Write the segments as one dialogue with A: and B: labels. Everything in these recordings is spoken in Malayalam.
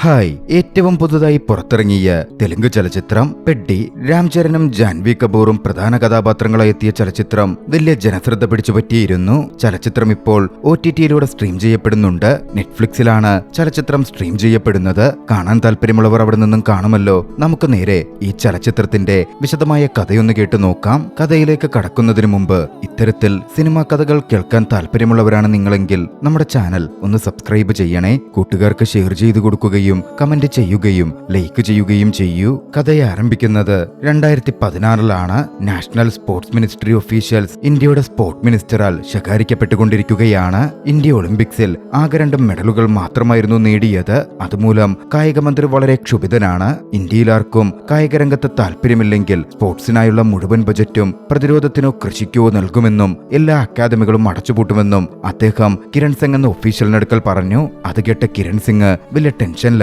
A: ഹായ്, ഏറ്റവും പുതുതായി പുറത്തിറങ്ങിയ തെലുങ്ക് ചലച്ചിത്രം പെഡ്ഡി. രാംചരനും ജാൻവി കപൂറും പ്രധാന കഥാപാത്രങ്ങളായി എത്തിയ ചലച്ചിത്രം വലിയ ജനശ്രദ്ധ പിടിച്ചുപറ്റിയിരുന്നു. ചലച്ചിത്രം ഇപ്പോൾ OTT-യിലൂടെ സ്ട്രീം ചെയ്യപ്പെടുന്നുണ്ട്. നെറ്റ്ഫ്ലിക്സിലാണ് ചലച്ചിത്രം സ്ട്രീം ചെയ്യപ്പെടുന്നത്. കാണാൻ താല്പര്യമുള്ളവർ അവിടെ നിന്നും കാണുമല്ലോ. നമുക്ക് നേരെ ഈ ചലച്ചിത്രത്തിന്റെ വിശദമായ കഥയൊന്ന് കേട്ടു നോക്കാം. കഥയിലേക്ക് കടക്കുന്നതിന് മുമ്പ് ഇത്തരത്തിൽ സിനിമാ കഥകൾ കേൾക്കാൻ താല്പര്യമുള്ളവരാണ് നിങ്ങളെങ്കിൽ നമ്മുടെ ചാനൽ ഒന്ന് സബ്സ്ക്രൈബ് ചെയ്യണേ. കൂട്ടുകാർക്ക് ഷെയർ ചെയ്തു കൊടുക്കുകയും കമന്റ് ചെയ്യുകയും ലൈക്ക് ചെയ്യുകയും ചെയ്യൂ. കഥയെ ആരംഭിക്കുന്നത് 2016-ലാണ്. നാഷണൽ സ്പോർട്സ് മിനിസ്ട്രി ഒഫീഷ്യൽസ് ഇന്ത്യയുടെ സ്പോർട്സ് മിനിസ്റ്ററാൽ ശകാരിക്കപ്പെട്ടുകൊണ്ടിരിക്കുകയാണ്. ഇന്ത്യ ഒളിമ്പിക്സിൽ ആകെ 2 മെഡലുകൾ മാത്രമായിരുന്നു നേടിയത്. അതുമൂലം കായിക മന്ത്രി വളരെ ക്ഷുഭിതനാണ്. ഇന്ത്യയിൽ ആർക്കും കായിക രംഗത്ത് താല്പര്യമില്ലെങ്കിൽ സ്പോർട്സിനായുള്ള മുഴുവൻ ബജറ്റും പ്രതിരോധത്തിനോ കൃഷിക്കോ നൽകുമെന്നും എല്ലാ അക്കാദമികളും അടച്ചുപൂട്ടുമെന്നും അദ്ദേഹം കിരൺ സിംഗ് എന്ന ഒഫീഷ്യലിനടുക്കൽ പറഞ്ഞു. അത് കേട്ട കിരൺ സിംഗ് വലിയ ടെൻഷനിലായി.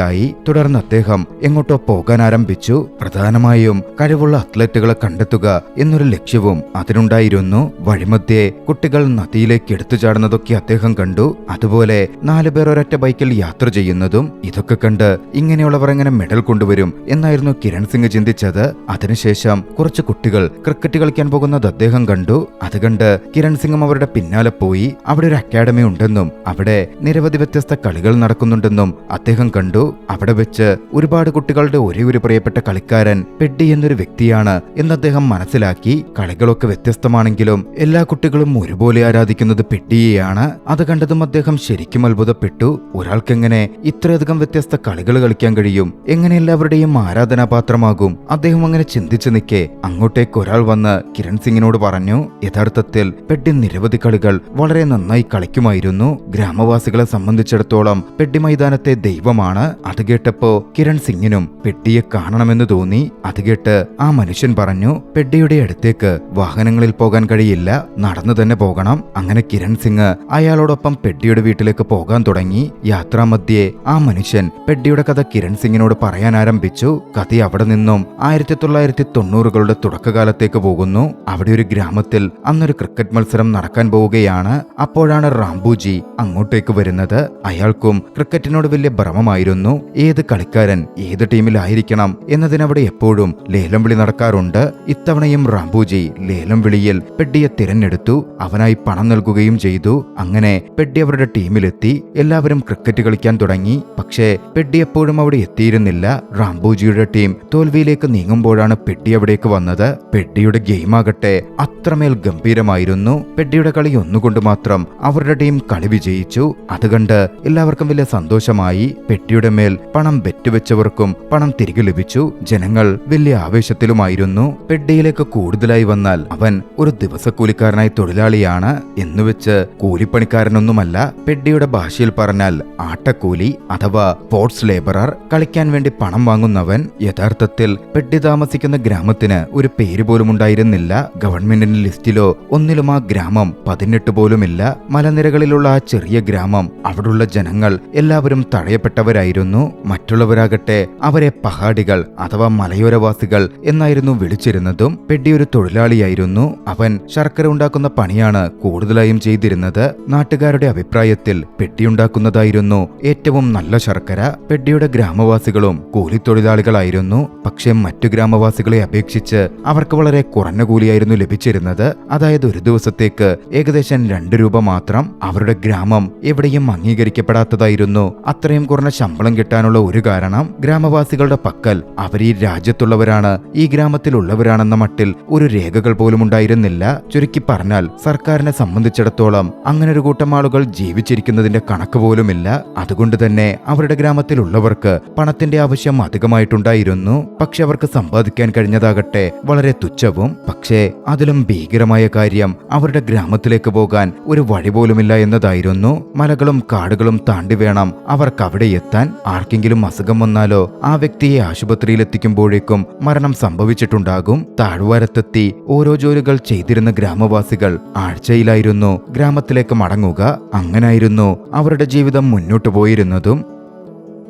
A: തുടർന്ന് അദ്ദേഹം എങ്ങോട്ടോ പോകാൻ ആരംഭിച്ചു. പ്രധാനമായും കഴിവുള്ള അത്ലറ്റുകളെ കണ്ടെത്തുക എന്നൊരു ലക്ഷ്യവും അതിനുണ്ടായിരുന്നു. വഴിമധ്യേ കുട്ടികൾ നദിയിലേക്ക് എടുത്തു ചാടുന്നതൊക്കെ അദ്ദേഹം കണ്ടു. അതുപോലെ 4 പേർ ഒരൊറ്റ ബൈക്കിൽ യാത്ര ചെയ്യുന്നതും. ഇതൊക്കെ കണ്ട് ഇങ്ങനെയുള്ളവർ എങ്ങനെ മെഡൽ കൊണ്ടുവരും എന്നായിരുന്നു കിരൺ സിംഗ് ചിന്തിച്ചത്. അതിനുശേഷം കുറച്ച് കുട്ടികൾ ക്രിക്കറ്റ് കളിക്കാൻ പോകുന്നത് അദ്ദേഹം കണ്ടു. അത് കണ്ട് കിരൺ സിംഗും അവരുടെ പിന്നാലെ പോയി. അവിടെ ഒരു അക്കാഡമി ഉണ്ടെന്നും അവിടെ നിരവധി വ്യത്യസ്ത കളികൾ നടക്കുന്നുണ്ടെന്നും അദ്ദേഹം കണ്ടു. അവിടെ വെച്ച് ഒരുപാട് കുട്ടികളുടെ ഒരേ ഒരു പ്രിയപ്പെട്ട കളിക്കാരൻ പെഡ്ഡി എന്നൊരു വ്യക്തിയാണ് എന്ന് അദ്ദേഹം മനസ്സിലാക്കി. കളികളൊക്കെ വ്യത്യസ്തമാണെങ്കിലും എല്ലാ കുട്ടികളും ഒരുപോലെ ആരാധിക്കുന്നത് പെഡ്ഡിയെയാണ്. അത് കണ്ടതും അദ്ദേഹം ശരിക്കും അത്ഭുതപ്പെട്ടു. ഒരാൾക്കെങ്ങനെ ഇത്രയധികം വ്യത്യസ്ത കളികൾ കളിക്കാൻ കഴിയും? എങ്ങനെ എല്ലാവരുടെയും ആരാധനാപാത്രമാകും? അദ്ദേഹം അങ്ങനെ ചിന്തിച്ചു നിൽക്കെ അങ്ങോട്ടേക്ക് ഒരാൾ വന്ന് കിരൺ സിംഗിനോട് പറഞ്ഞു, യഥാർത്ഥത്തിൽ പെഡ്ഡി നിരവധി കളികൾ വളരെ നന്നായി കളിക്കുമായിരുന്നു. ഗ്രാമവാസികളെ സംബന്ധിച്ചിടത്തോളം പെഡ്ഡി മൈതാനത്തെ ദൈവമാണ്. അത് കേട്ടപ്പോ കിരൺ സിംഗിനും പെഡ്ഡിയെ കാണണമെന്ന് തോന്നി. അത് കേട്ട് ആ മനുഷ്യൻ പറഞ്ഞു, പെഡ്ഡിയുടെ അടുത്തേക്ക് വാഹനങ്ങളിൽ പോകാൻ കഴിയില്ല, നടന്നു തന്നെ പോകണം. അങ്ങനെ കിരൺ സിംഗ് അയാളോടൊപ്പം പെഡ്ഡിയുടെ വീട്ടിലേക്ക് പോകാൻ തുടങ്ങി. യാത്രാമധ്യേ ആ മനുഷ്യൻ പെഡ്ഡിയുടെ കഥ കിരൺ സിംഗിനോട് പറയാൻ ആരംഭിച്ചു. കഥ അവിടെ നിന്നും 1990-കളുടെ തുടക്കകാലത്തേക്ക് പോകുന്നു. അവിടെ ഒരു ഗ്രാമത്തിൽ അന്നൊരു ക്രിക്കറ്റ് മത്സരം നടക്കാൻ പോവുകയാണ്. അപ്പോഴാണ് റാംബുജി അങ്ങോട്ടേക്ക് വരുന്നത്. അയാൾക്കും ക്രിക്കറ്റിനോട് വലിയ ഭ്രമമായിരുന്നു. ഏത് കളിക്കാരൻ ഏത് ടീമിലായിരിക്കണം എന്നതിനവിടെ എപ്പോഴും ലേലം വിളി നടക്കാറുണ്ട്. ഇത്തവണയും റാംബുജി ലേലം വിളിയിൽ പെഡ്ഡിയെ തിരഞ്ഞെടുത്തു. അവനായി പണം നൽകുകയും ചെയ്തു. അങ്ങനെ പെഡ്ഡി അവരുടെ ടീമിലെത്തി. എല്ലാവരും ക്രിക്കറ്റ് കളിക്കാൻ തുടങ്ങി. പക്ഷേ പെഡ്ഡി എപ്പോഴും അവിടെ എത്തിയിരുന്നില്ല. റാംബുജിയുടെ ടീം തോൽവിയിലേക്ക് നീങ്ങുമ്പോഴാണ് പെഡ്ഡി അവിടേക്ക് വന്നത്. പെഡ്ഡിയുടെ ഗെയിമാകട്ടെ അത്രമേൽ ഗംഭീരമായിരുന്നു. പെഡ്ഡിയുടെ കളി ഒന്നുകൊണ്ട് മാത്രം അവരുടെ ടീം കളി വിജയിച്ചു. അതുകണ്ട് എല്ലാവർക്കും വലിയ സന്തോഷമായി. പെഡ്ഡിയുടെ മേൽ പണം ബെറ്റുവെച്ചവർക്കും പണം തിരികെ ലഭിച്ചു. ജനങ്ങൾ വലിയ ആവേശത്തിലുമായിരുന്നു. പെഡ്ഡിയിലേക്ക് കൂടുതലായി വന്നാൽ അവൻ ഒരു ദിവസക്കൂലിക്കാരനായി തൊഴിലാളിയാണ് എന്നുവെച്ച് കൂലിപ്പണിക്കാരനൊന്നുമല്ല. പെഡ്ഡിയുടെ ഭാഷയിൽ പറഞ്ഞാൽ ആട്ടക്കൂലി അഥവാ ഫോർസ് ലേബറർ, കളിക്കാൻ വേണ്ടി പണം വാങ്ങുന്നവൻ. യഥാർത്ഥത്തിൽ പെഡ്ഡി താമസിക്കുന്ന ഗ്രാമത്തിന് ഒരു പേര് പോലും ഉണ്ടായിരുന്നില്ല. ഗവൺമെന്റിന്റെ ലിസ്റ്റിലോ ഒന്നിലും ആ ഗ്രാമം 18 പോലുമില്ല. മലനിരകളിലുള്ള ആ ചെറിയ ഗ്രാമം, അവിടുള്ള ജനങ്ങൾ എല്ലാവരും തഴയപ്പെട്ടവരായിരുന്നു. മറ്റുള്ളവരാകട്ടെ അവരെ പഹാഡികൾ അഥവാ മലയോരവാസികൾ എന്നായിരുന്നു വിളിച്ചിരുന്നതും. പെഡ്ഡി ഒരു തൊഴിലാളിയായിരുന്നു. അവൻ ശർക്കര ഉണ്ടാക്കുന്ന പണിയാണ് കൂടുതലായും ചെയ്തിരുന്നത്. നാട്ടുകാരുടെ അഭിപ്രായത്തിൽ പെഡ്ഡി ഉണ്ടാക്കുന്നതായിരുന്നു ഏറ്റവും നല്ല ശർക്കര. പെഡ്ഡിയുടെ ഗ്രാമവാസികളും കൂലിത്തൊഴിലാളികളായിരുന്നു. പക്ഷെ മറ്റു ഗ്രാമവാസികളെ അപേക്ഷിച്ച് അവർക്ക് വളരെ കുറഞ്ഞ കൂലിയായിരുന്നു ലഭിച്ചിരുന്നത്. അതായത് ഒരു ദിവസത്തേക്ക് ഏകദേശം 2 രൂപ മാത്രം. അവരുടെ ഗ്രാമം എവിടെയും അംഗീകരിക്കപ്പെടാത്തതായിരുന്നു. അത്രയും കുറഞ്ഞ ശമ്പളം കിട്ടാനുള്ള ഒരു കാരണം ഗ്രാമവാസികളുടെ പക്കൽ അവർ ഈ രാജ്യത്തുള്ളവരാണ്, ഈ ഗ്രാമത്തിലുള്ളവരാണെന്ന മട്ടിൽ ഒരു രേഖകൾ പോലും ഉണ്ടായിരുന്നില്ല. ചുരുക്കി പറഞ്ഞാൽ സർക്കാരിനെ സംബന്ധിച്ചിടത്തോളം അങ്ങനെ ഒരു കൂട്ടം ആളുകൾ ജീവിച്ചിരിക്കുന്നതിന്റെ കണക്ക് പോലുമില്ല. അതുകൊണ്ട് തന്നെ അവരുടെ ഗ്രാമത്തിലുള്ളവർക്ക് പണത്തിന്റെ ആവശ്യം അധികമായിട്ടുണ്ടായിരുന്നു. പക്ഷെ അവർക്ക് സമ്പാദിക്കാൻ കഴിഞ്ഞതാകട്ടെ വളരെ തുച്ഛവും. പക്ഷേ അതിലും ഭീകരമായ കാര്യം അവരുടെ ഗ്രാമത്തിലേക്ക് പോകാൻ ഒരു വഴി പോലുമില്ല എന്നതായിരുന്നു. മലകളും കാടുകളും താണ്ടി വേണം അവർക്ക് അവിടെ എത്താൻ. ആർക്കെങ്കിലും അസുഖം വന്നാലോ ആ വ്യക്തിയെ ആശുപത്രിയിൽ എത്തിക്കുമ്പോഴേക്കും മരണം സംഭവിച്ചിട്ടുണ്ടാകും. താഴ്വാരത്തെത്തി ഓരോ ജോലികൾ ചെയ്തിരുന്ന ഗ്രാമവാസികൾ ആഴ്ചയിലായിരുന്നു ഗ്രാമത്തിലേക്ക് മടങ്ങുക. അങ്ങനായിരുന്നു അവരുടെ ജീവിതം മുന്നോട്ടു പോയിരുന്നതും.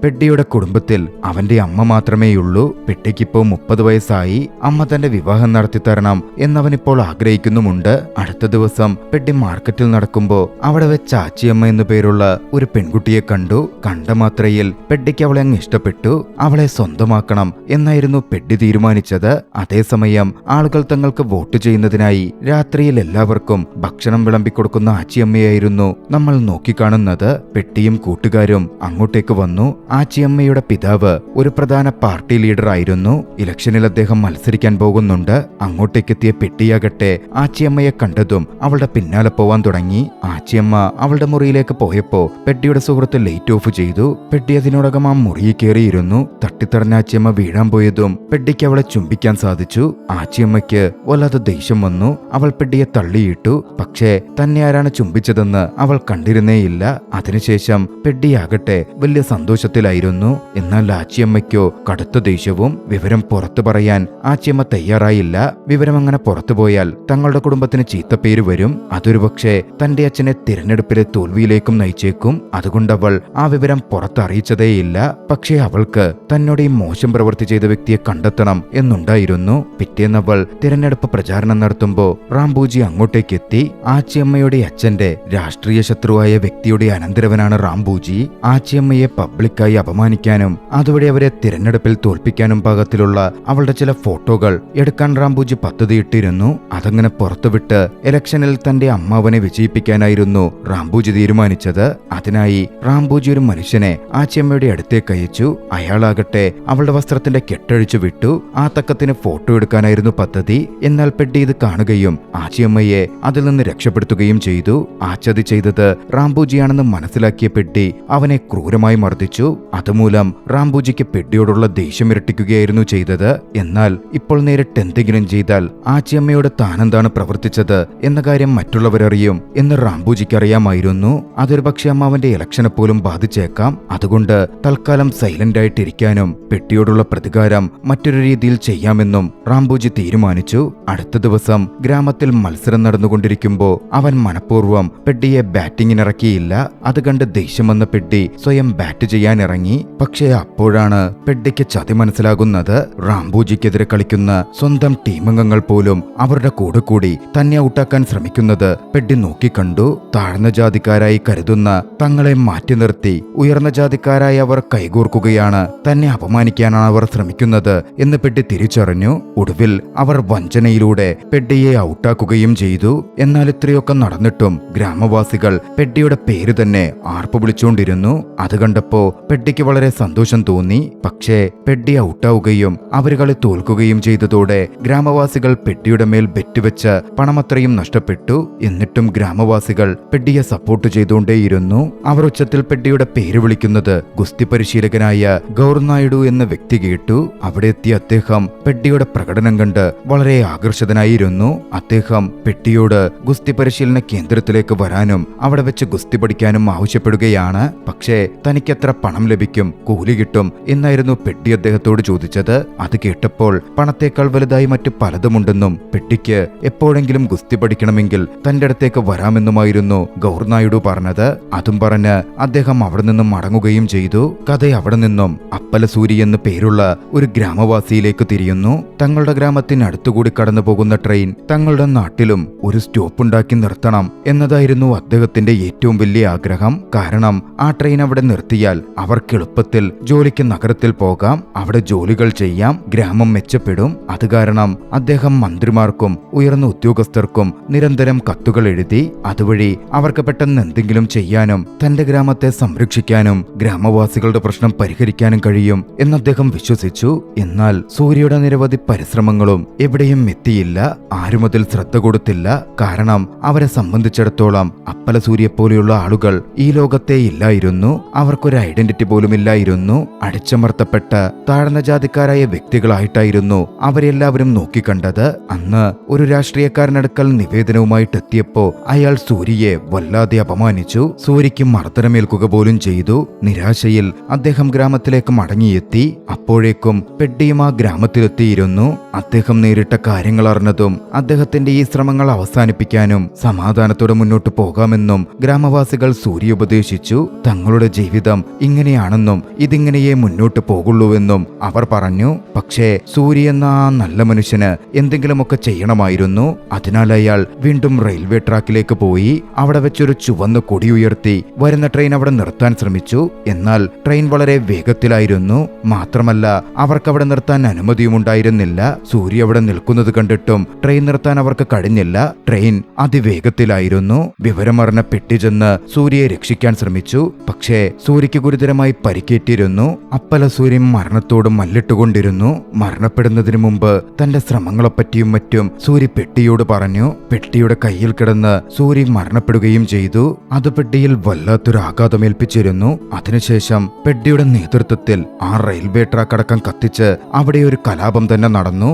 A: പെഡ്ഡിയുടെ കുടുംബത്തിൽ അവന്റെ അമ്മ മാത്രമേയുള്ളൂ. പെഡ്ഡിക്കിപ്പോ 30 വയസ്സായി. അമ്മ തന്റെ വിവാഹം നടത്തിത്തരണം എന്നവനിപ്പോൾ ആഗ്രഹിക്കുന്നുമുണ്ട്. അടുത്ത ദിവസം പെഡ്ഡി മാർക്കറ്റിൽ നടക്കുമ്പോ അവിടെ വെച്ച് ആച്ചിയമ്മ എന്നു പേരുള്ള ഒരു പെൺകുട്ടിയെ കണ്ടു. കണ്ട മാത്രയിൽ പെഡ്ഡിക്ക് അവളെ അങ്ങ് ഇഷ്ടപ്പെട്ടു. അവളെ സ്വന്തമാക്കണം എന്നായിരുന്നു പെഡ്ഡി തീരുമാനിച്ചത്. അതേസമയം ആളുകൾ തങ്ങൾക്ക് വോട്ട് ചെയ്യുന്നതിനായി രാത്രിയിൽ എല്ലാവർക്കും ഭക്ഷണം വിളമ്പിക്കൊടുക്കുന്ന ആച്ചിയമ്മയായിരുന്നു നമ്മൾ നോക്കിക്കാണുന്നത്. പെഡ്ഡിയും കൂട്ടുകാരും അങ്ങോട്ടേക്ക് വന്നു. ആച്ചിയമ്മയുടെ പിതാവ് ഒരു പ്രധാന പാർട്ടി ലീഡർ ആയിരുന്നു. ഇലക്ഷനിൽ അദ്ദേഹം മത്സരിക്കാൻ പോകുന്നുണ്ട്. അങ്ങോട്ടേക്കെത്തിയ പെഡ്ഡിയാകട്ടെ ആച്ചിയമ്മയെ കണ്ടതും അവളുടെ പിന്നാലെ പോവാൻ തുടങ്ങി. ആച്ചിയമ്മ അവളുടെ മുറിയിലേക്ക് പോയപ്പോ പെഡ്ഡിയുടെ സുഹൃത്ത് ലൈറ്റ് ഓഫ് ചെയ്തു. പെഡ്ഡി അതിനോടകം ആ മുറിയിൽ കയറിയിരുന്നു. തട്ടിത്തടഞ്ഞ ആച്ചിയമ്മ വീഴാൻ പോയതും പെഡ്ഡിക്ക് അവളെ ചുംബിക്കാൻ സാധിച്ചു. ആച്ചിയമ്മയ്ക്ക് വല്ലാതെ ദേഷ്യം വന്നു. അവൾ പെഡ്ഡിയെ തള്ളിയിട്ടു. പക്ഷേ തന്നെ ആരാണ് ചുംബിച്ചതെന്ന് അവൾ കണ്ടിരുന്നേയില്ല. അതിനുശേഷം പെഡ്ഡിയാകട്ടെ വലിയ സന്തോഷത്തിലായിരുന്നു. എന്നാൽ ആച്ചിയമ്മയ്ക്കോ കടുത്ത ദേഷ്യവും. വിവരം പുറത്തു പറയാൻ ആച്ചിയമ്മ തയ്യാറായില്ല. വിവരം അങ്ങനെ പുറത്തുപോയാൽ തങ്ങളുടെ കുടുംബത്തിന് ചീത്തപ്പേര് വരും. അതൊരു പക്ഷേ തന്റെ അച്ഛനെ തിരഞ്ഞെടുപ്പിലെ തോൽവിയിലേക്കും നയിച്ചേക്കും. അതുകൊണ്ടവൾ ആ വിവരം പുറത്തറിയിച്ചതേയില്ല. പക്ഷേ അവൾക്ക് തന്നോട് ഈ മോശം പ്രവൃത്തി ചെയ്ത വ്യക്തിയെ കണ്ടെത്തണം എന്നുണ്ടായിരുന്നു. പിറ്റേന്നവൾ തിരഞ്ഞെടുപ്പ് പ്രചാരണം നടത്തുമ്പോ റാംബൂജി അങ്ങോട്ടേക്കെത്തി. ആച്ചിയമ്മയുടെ അച്ഛന്റെ രാഷ്ട്രീയ ശത്രുവായ വ്യക്തിയുടെ അനന്തരവനാണ് റാംബൂജി. ആച്ചിയമ്മയെ പബ്ലിക്കായി അപമാനിക്കാനും അതുവഴി അവരെ തിരഞ്ഞെടുപ്പിൽ തോൽപ്പിക്കാനും പാകത്തിലുള്ള അവളുടെ ചില ഫോട്ടോകൾ എടുക്കാൻ റാംബൂജി പദ്ധതിയിട്ടിരുന്നു. അതങ്ങനെ പുറത്തുവിട്ട് ഇലക്ഷനിൽ തന്റെ അമ്മാവനെ വിജയിപ്പിക്കാനായിരുന്നു റാംബൂജി തീരുമാനിച്ചത്. അതിനായി റാംബൂജി ഒരു മനുഷ്യനെ ആച്ചിയമ്മയുടെ അടുത്തേക്ക് അയച്ചു. അയാളാകട്ടെ അവളുടെ വസ്ത്രത്തിന്റെ കെട്ടഴിച്ചു വിട്ടു. ആ തക്കത്തിന് ഫോട്ടോ എടുക്കാനായിരുന്നു പദ്ധതി. എന്നാൽ പെഡ്ഡി ഇത് കാണുകയും ആച്ചിയമ്മയെ അതിൽ നിന്ന് രക്ഷപ്പെടുത്തുകയും ചെയ്തു. ആ ചതി ചെയ്തത് റാംബൂജിയാണെന്ന് മനസ്സിലാക്കിയ പെഡ്ഡി അവനെ ക്രൂരമായി മർദ്ദിച്ചു. അതുമൂലം റാംബൂജിക്ക് പെഡ്ഡിയോടുള്ള ദേഷ്യം ഇരട്ടിക്കുകയായിരുന്നു ചെയ്തത്. എന്നാൽ ഇപ്പോൾ നേരിട്ട് എന്തെങ്കിലും ചെയ്താൽ ആച്ചിയമ്മയോട് താനെന്താണ് പ്രവർത്തിച്ചത് എന്ന കാര്യം മറ്റുള്ളവരറിയും എന്ന് റാംബൂജിക്ക് അറിയാമായിരുന്നു. അതൊരു പക്ഷേ അമ്മാവന്റെ ഇലക്ഷനെ പോലും ബാധിച്ചേക്കാം. അതുകൊണ്ട് തൽക്കാലം സൈലന്റ് ആയിട്ടിരിക്കാനും പെഡ്ഡിയോടുള്ള പ്രതികാരം മറ്റൊരു രീതിയിൽ ചെയ്യാമെന്നും റാംബൂജി തീരുമാനിച്ചു. അടുത്ത ദിവസം ഗ്രാമത്തിൽ മത്സരം നടന്നുകൊണ്ടിരിക്കുമ്പോ അവൻ മനഃപൂർവ്വം പെഡ്ഡിയെ ബാറ്റിങ്ങിനിറക്കിയില്ല. അത് കണ്ട് ദേഷ്യം വന്ന പെഡ്ഡി സ്വയം ബാറ്റ് ചെയ്യാനിറങ്ങി. പക്ഷേ അപ്പോഴാണ് പെഡ്ഡിക്ക് ചതി മനസ്സിലാകുന്നത്. റാംബൂജിക്കെതിരെ കളിക്കുന്ന സ്വന്തം ടീമംഗങ്ങൾ പോലും അവരുടെ കൂടെ കൂടി തന്നെ ഔട്ടാക്കാൻ ശ്രമിക്കുന്നത് പെഡ്ഡി നോക്കിക്കണ്ടു. താഴ്ന്ന ജാതിക്കാരായി കരുതുന്ന തങ്ങളെ മാറ്റി നിർത്തി ഉയർന്ന ജാതിക്കാരായി അവർ കൈകോർക്കുകയാണ്. തന്നെ അപമാനിക്കാനാണ് അവർ ശ്രമിക്കുന്നത് എന്ന് പെഡ്ഡി തിരിച്ചറിഞ്ഞു. ഒടുവിൽ അവർ വഞ്ചനയിലൂടെ പെഡ്ഡിയെ ഔട്ടാക്കുകയും ചെയ്തു. എന്നാൽ ഇത്രയൊക്കെ നടന്നിട്ടും ഗ്രാമവാസികൾ പെഡ്ഡിയുടെ പേര് തന്നെ ആർപ്പ് വിളിച്ചുകൊണ്ടിരുന്നു. അത് കണ്ടപ്പോ പെഡ്ഡിക്ക് വളരെ സന്തോഷം തോന്നി. പക്ഷേ പെഡ്ഡി ഔട്ടാവുകയും അവർ കളി തോൽക്കുകയും ചെയ്തതോടെ ഗ്രാമവാസികൾ പെഡ്ഡിയുടെ മേൽ ബെറ്റ് വെച്ച് പണമത്രയും നഷ്ടപ്പെട്ടു. എന്നിട്ടും ഗ്രാമവാസികൾ പെഡ്ഡിയെ സപ്പോർട്ട് ചെയ്തുകൊണ്ടേയിരുന്നു. അവർ ഉച്ചത്തിൽ പെഡ്ഡിയുടെ പേര് വിളിക്കുന്നത് ഗുസ്തി പരിശീലകനായ ഗൗർനായിഡു എന്ന വ്യക്തി കേട്ടു. അവിടെ എത്തിയ അദ്ദേഹം പെഡ്ഡിയുടെ പ്രകടനം കണ്ട് വളരെ ആകർഷിതനായിരുന്നു. അദ്ദേഹം പെഡ്ഡിയോട് ഗുസ്തി പരിശീലന കേന്ദ്രത്തിലേക്ക് വരാനും അവിടെ വെച്ച് ഗുസ്തി പഠിക്കാനും ആവശ്യപ്പെടുകയാണ്. പക്ഷേ തനിക്കെത്ര പണം ലഭിക്കും, കൂലി കിട്ടും എന്നായിരുന്നു പെഡ്ഡി അദ്ദേഹത്തോട് ചോദിച്ചത്. അത് കേട്ടപ്പോൾ പണത്തേക്കാൾ വലുതായി മറ്റു പലതുമുണ്ടെന്നും പെഡ്ഡിക്ക് എപ്പോഴെങ്കിലും ഗുസ്തി പഠിക്കണമെങ്കിൽ തന്റെ അടുത്തേക്ക് വരാമെന്നുമായിരുന്നു ഗൗർനായിഡു പറഞ്ഞത്. അതും പറഞ്ഞ് അദ്ദേഹം അവിടെ നിന്നും മടങ്ങുകയും ചെയ്തു. കഥ അവിടെ നിന്നും അപ്പലസൂരി എന്ന് പേരുള്ള ഒരു ഗ്രാമവാസിയിലേക്ക് തിരിയുന്നു. തങ്ങളുടെ ഗ്രാമത്തിനടുത്തുകൂടി കടന്നു പോകുന്ന ട്രെയിൻ തങ്ങളുടെ നാട്ടിലും ഒരു സ്റ്റോപ്പ് ഉണ്ടാക്കി നിർത്തണം എന്നതായിരുന്നു അദ്ദേഹത്തിന്റെ ഏറ്റവും വലിയ ആഗ്രഹം. കാരണം ആ ട്രെയിൻ അവിടെ നിർത്തിയാൽ അവർക്ക് എളുപ്പത്തിൽ ജോലിക്ക് നഗരത്തിൽ പോകാം, അവിടെ ജോലികൾ ചെയ്യാം, ഗ്രാമം മെച്ചപ്പെടും. അത് കാരണം അദ്ദേഹം മന്ത്രിമാർക്കും ഉയർന്ന ഉദ്യോഗസ്ഥർക്കും നിരന്തരം കത്തുകൾ എഴുതി. അതുവഴി അവർക്ക് പെട്ടെന്ന് എന്തെങ്കിലും ചെയ്യാനും തന്റെ ഗ്രാമത്തെ സംരക്ഷിക്കാനും ഗ്രാമവാസികളുടെ പ്രശ്നം പരിഹരിക്കാനും കഴിയും എന്ന് അദ്ദേഹം വിശ്വസിച്ചു. എന്നാൽ സൂര്യയുടെ നിരവധി പരിശ്രമങ്ങളും എവിടെയും എത്തിയില്ല. ആരും അതിൽ ശ്രദ്ധ കൊടുത്തില്ല. കാരണം അവരെ സംബന്ധിച്ചിടത്തോളം അപ്പലസൂര്യെ പോലെയുള്ള ആളുകൾ ഈ ലോകത്തെ ഇല്ലായിരുന്നു. അവർക്കൊരു ഐഡന്റിറ്റി പോലും ഇല്ലായിരുന്നു. അടിച്ചമർത്തപ്പെട്ട താഴ്ന്ന ജാതിക്കാരായ വ്യക്തികളായിട്ടായിരുന്നു അവരെല്ലാവരും നോക്കിക്കണ്ടത്. അന്ന് ഒരു രാഷ്ട്രീയക്കാരനടുക്കൽ നിവേദനവുമായിട്ട് എത്തിയപ്പോ അയാൾ സൂര്യയെ വല്ലാതെ അപമാനിച്ചു. സൂര്യയ്ക്ക് മർദ്ദനമേൽക്കുക പോലും ചെയ്തു. നിരാശയിൽ അദ്ദേഹം ഗ്രാമത്തിലേക്ക് മടങ്ങിയെത്തി. അപ്പോഴേക്കും പെഡ്ഡിയും ആ ഗ്രാമത്തിലെത്തിയിരുന്നു. അദ്ദേഹം നേരിട്ട കാര്യങ്ങൾ അറിഞ്ഞതും അദ്ദേഹത്തിന്റെ ഈ ശ്രമങ്ങൾ അവസാനിപ്പിക്കാനും സമാധാനത്തോടെ മുന്നോട്ട് പോകാമെന്നും ഗ്രാമവാസികൾ സൂര്യ ഉപദേശിച്ചു. തങ്ങളുടെ ജീവിതം ഇങ്ങനെ ഇങ്ങനെയാണെന്നും ഇതിങ്ങനെയേ മുന്നോട്ട് പോകുള്ളൂവെന്നും അവർ പറഞ്ഞു. പക്ഷേ സൂര്യ എന്ന ആ നല്ല മനുഷ്യന് എന്തെങ്കിലുമൊക്കെ ചെയ്യണമായിരുന്നു. അതിനാൽ അയാൾ വീണ്ടും റെയിൽവേ ട്രാക്കിലേക്ക് പോയി അവിടെ വെച്ചൊരു ചുവന്ന കൊടി ഉയർത്തി വരുന്ന ട്രെയിൻ അവിടെ നിർത്താൻ ശ്രമിച്ചു. എന്നാൽ ട്രെയിൻ വളരെ വേഗത്തിലായിരുന്നു. മാത്രമല്ല അവർക്കവിടെ നിർത്താൻ അനുമതിയുമുണ്ടായിരുന്നില്ല. സൂര്യ അവിടെ നിൽക്കുന്നത് കണ്ടിട്ടും ട്രെയിൻ നിർത്താൻ അവർക്ക് കഴിഞ്ഞില്ല. ട്രെയിൻ അതിവേഗത്തിലായിരുന്നു. വിവരമറിഞ്ഞ പെട്ടി ചെന്ന് സൂര്യയെ രക്ഷിക്കാൻ ശ്രമിച്ചു. പക്ഷേ സൂര്യക്ക് ഗുരുതരമായി പരിക്കേറ്റിരുന്നു. അപ്പല സൂര്യൻ മരണത്തോട് മല്ലിട്ടുകൊണ്ടിരുന്നു. മരണപ്പെടുന്നതിന് മുമ്പ് തന്റെ ശ്രമങ്ങളെപ്പറ്റിയും മറ്റും സൂര്യ പെട്ടിയോട് പറഞ്ഞു. പെട്ടിയുടെ കയ്യിൽ കിടന്ന് സൂര്യ മരണപ്പെടുകയും ചെയ്തു. അത് പെട്ടിയിൽ വല്ലാത്തൊരു ആഘാതമേൽപ്പിച്ചിരുന്നു. അതിനുശേഷം പെട്ടിയുടെ നേതൃത്വത്തിൽ ആ റെയിൽവേ ട്രാക്ക് അടക്കം കത്തിച്ച് അവിടെ ഒരു കലാപം തന്നെ നടന്നു.